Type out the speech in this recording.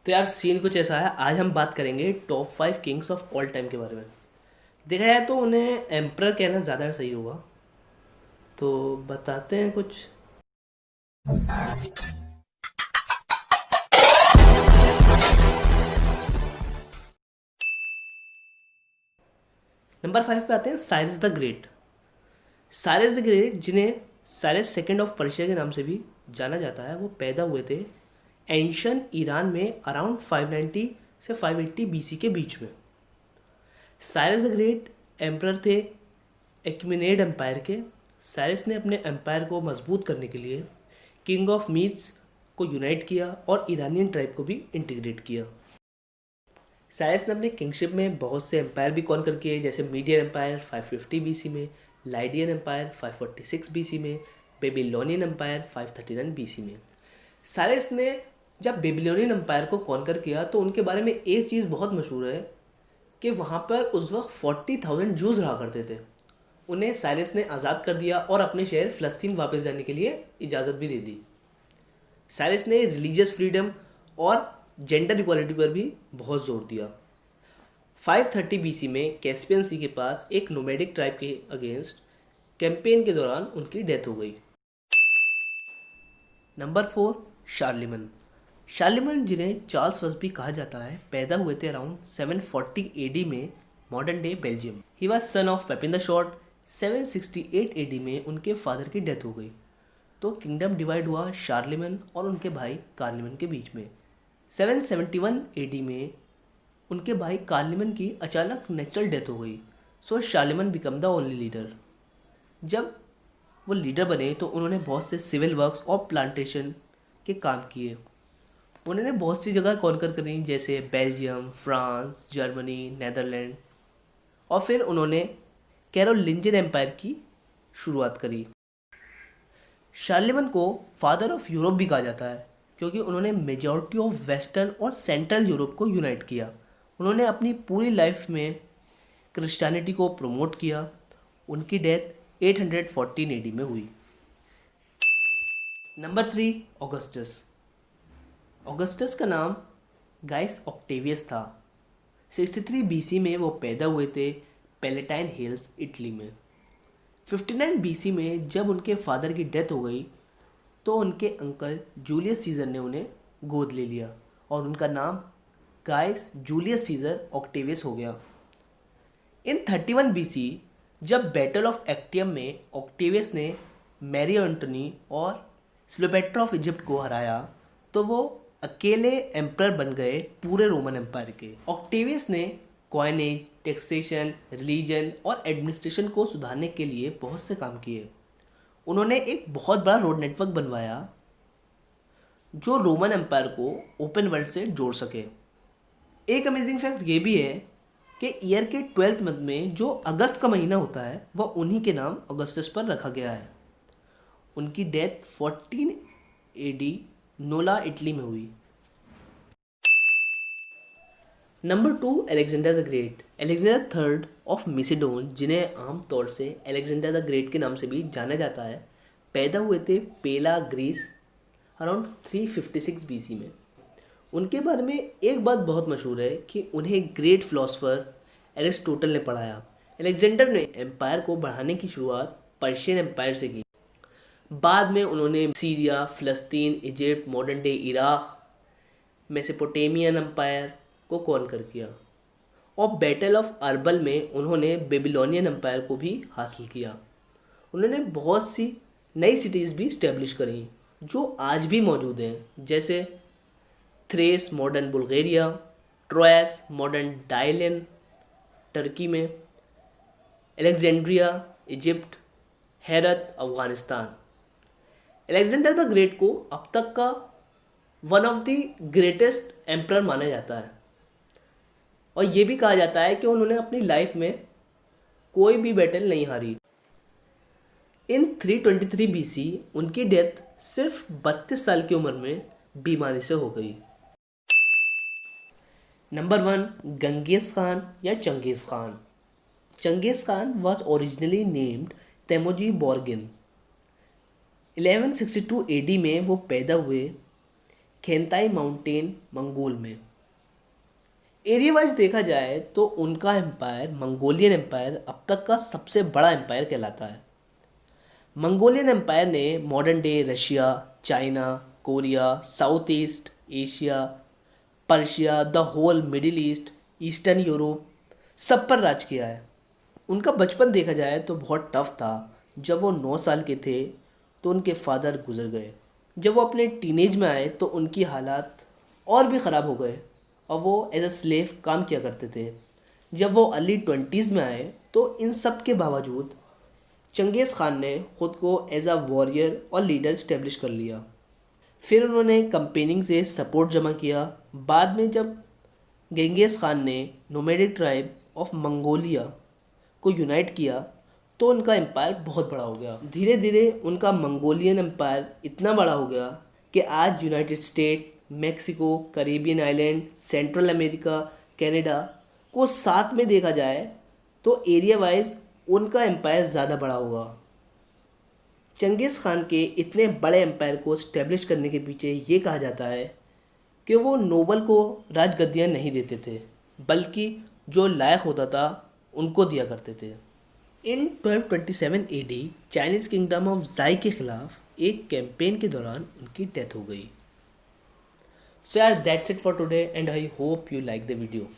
तो यार सीन कुछ ऐसा है। आज हम बात करेंगे top 5 Kings of all time के बारे में। देखा जाए तो उन्हें एम्प्रर कहना ज़्यादा सही होगा। तो बताते हैं कुछ। नंबर 5 पे आते हैं Cyrus the great. Cyrus the great, जिन्हें साइरस सेकंड ऑफ पर्शिया के नाम से भी जाना जाता है, वो पैदा हुए थे एंशन ईरान में अराउंड 590 से 580 बीसी के बीच में। साइरस द ग्रेट एम्प्रर थे एक्यूमेनेड एम्पायर के। साइरस ने अपने एम्पायर को मजबूत करने के लिए किंग ऑफ मीड्स को यूनाइट किया और ईरानियन ट्राइब को भी इंटीग्रेट किया। साइरस ने अपने किंगशिप में बहुत से एम्पायर भी कॉन्कर किए, जैसे मीडियन एम्पायर 550 बीसी में, लाइडियन एम्पायर 546 बीसी में, बेबीलोनियन एम्पायर 539 बीसी में। साइरस ने जब बेबीलोनियन एम्पायर को कॉन्कर किया तो उनके बारे में एक चीज़ बहुत मशहूर है कि वहाँ पर उस वक्त 40,000 जूस रहा करते थे। उन्हें साइरस ने आज़ाद कर दिया और अपने शहर फ़लस्तीन वापस जाने के लिए इजाज़त भी दे दी। साइरस ने रिलीजियस फ्रीडम और जेंडर इक्वालिटी पर भी बहुत जोर दिया। 530 बीसी में कैस्पियन सी के पास एक नोमैडिक ट्राइब के अगेंस्ट कैंपेन के दौरान उनकी डेथ हो गई। नंबर 4, शार्लेमन। शार्लेमन, जिन्हें चार्ल्स फर्स्ट भी कहा जाता है, पैदा हुए थे अराउंड 740 एडी में modern day Belgium. He was son of Pepin the short. 768 AD में उनके फादर की डेथ हो गई, तो किंगडम डिवाइड हुआ शार्लेमन और उनके भाई कार्लेमन के बीच में। 771 एडी में उनके भाई कार्लेमन की अचानक नेचुरल डेथ हो गई, सो शार्लेमन बिकम द ओनली लीडर। जब वो लीडर बने तो उन्होंने बहुत से सिविल वर्क्स और प्लांटेशन के काम किए। उन्होंने बहुत सी जगह कॉन्कर करी, जैसे बेल्जियम, फ्रांस, जर्मनी, नेदरलैंड, और फिर उन्होंने कैरोलिंजियन एम्पायर की शुरुआत करी। शार्लेमन को फादर ऑफ यूरोप भी कहा जाता है क्योंकि उन्होंने मेजॉरिटी ऑफ वेस्टर्न और सेंट्रल यूरोप को यूनाइट किया। उन्होंने अपनी पूरी लाइफ में क्रिश्चियनिटी को प्रमोट किया। उनकी डेथ 814 एडी में हुई। Number 3, Augustus. ऑगस्टस का नाम गाइस ऑक्टेवियस था। 63 बीसी में वो पैदा हुए थे पैलेटाइन हिल्स, इटली में। 59 बीसी में जब उनके फादर की डेथ हो गई तो उनके अंकल जूलियस सीजर ने उन्हें गोद ले लिया और उनका नाम गाइस जूलियस सीजर ऑक्टेवियस हो गया। इन 31 बीसी जब बैटल ऑफ एक्टियम में ऑक्टेवियस ने मैरी एंटोनी और स्लोपेट्रा ऑफ इजिप्ट को हराया तो वो अकेले एम्परर बन गए पूरे रोमन एम्पायर के। ऑक्टेवियस ने कॉइनेज, टैक्सेशन, रिलीजन और एडमिनिस्ट्रेशन को सुधारने के लिए बहुत से काम किए। उन्होंने एक बहुत बड़ा रोड नेटवर्क बनवाया जो रोमन एम्पायर को ओपन वर्ल्ड से जोड़ सके। एक अमेजिंग फैक्ट ये भी है कि ईयर के 12th मंथ में जो अगस्त का महीना होता है वह उन्हीं के नाम अगस्टस पर रखा गया है। उनकी डेथ 14 एडी नोला, इटली में हुई। Number 2, Alexander the Great. Alexander third of Macedon, जिन्हें आमतौर से अलेक्जेंडर द ग्रेट के नाम से भी जाना जाता है, पैदा हुए थे पेला, ग्रीस अराउंड 356 बीसी में। उनके बारे में एक बात बहुत मशहूर है कि उन्हें ग्रेट फिलोसफर एरिस्टोटल ने पढ़ाया। अलेक्जेंडर ने एम्पायर को बढ़ाने की शुरुआत पर्शियन एम्पायर से की। बाद में उन्होंने सीरिया, फ़लस्तीन, Egypt, modern day Iraq, Mesopotamian empire को कॉन्कर किया और बैटल ऑफ अर्बल में उन्होंने बेबीलोनियन एम्पायर को भी हासिल किया। उन्होंने बहुत सी नई सिटीज़ भी इस्टेब्लिश करी जो आज भी मौजूद हैं, जैसे Thrace modern Bulgaria, Troas modern Dalyan Turkey में, Alexandria Egypt, Herat Afghanistan. Alexander the Great को अब तक का one of the greatest emperor माना जाता है और ये भी कहा जाता है कि उन्होंने अपनी लाइफ में कोई भी बैटल नहीं हारी। इन 323 बीसी उनकी डेथ सिर्फ 32 साल की उम्र में बीमारी से हो गई। नंबर 1, गंगेज खान या चंगेज खान। चंगेज खान was originally named Temujin Borjigin. 1162 AD में वो पैदा हुए खेनताई माउंटेन मंगोल में। एरिया वाइज देखा जाए तो उनका एम्पायर मंगोलियन एम्पायर अब तक का सबसे बड़ा एम्पायर कहलाता है। मंगोलियन एम्पायर ने modern day Russia, China, Korea, south east Asia, Persia, the whole middle east, eastern Europe सब पर राज किया है। उनका बचपन देखा जाए तो बहुत टफ था। जब वो 9 साल के थे तो उनके फादर गुजर गए। जब वो अपने टीनेज में आए तो उनकी हालात और भी ख़राब हो गए और वो एज अ स्लेव काम किया करते थे। जब वो अर्ली 20s में आए तो इन सब के बावजूद चंगेज़ खान ने ख़ुद को एज अ वॉरियर और लीडर इस्टेब्लिश कर लिया। फिर उन्होंने कंपेनिंग से सपोर्ट जमा किया। बाद में जब गेंगिस खान ने नोमैडिक ट्राइब ऑफ मंगोलिया को यूनाइट किया तो उनका एम्पायर बहुत बड़ा हो गया। धीरे धीरे उनका मंगोलियन एम्पायर इतना बड़ा हो गया कि आज United state, Mexico, Caribbean island, central America, Canada को साथ में देखा जाए तो एरिया वाइज उनका एम्पायर ज़्यादा बड़ा होगा। चंगेज़ खान के इतने बड़े एम्पायर को स्टैब्लिश करने के पीछे ये कहा जाता है कि वो नोबल को राजगद्दियाँ नहीं देते थे, बल्कि जो लायक होता था उनको दिया करते थे। इन 1227 AD चाइनीज़ किंगडम ऑफ जाई के ख़िलाफ़ एक कैंपेन के दौरान उनकी डेथ हो गई। सो यार that's it for today and I hope you like the video.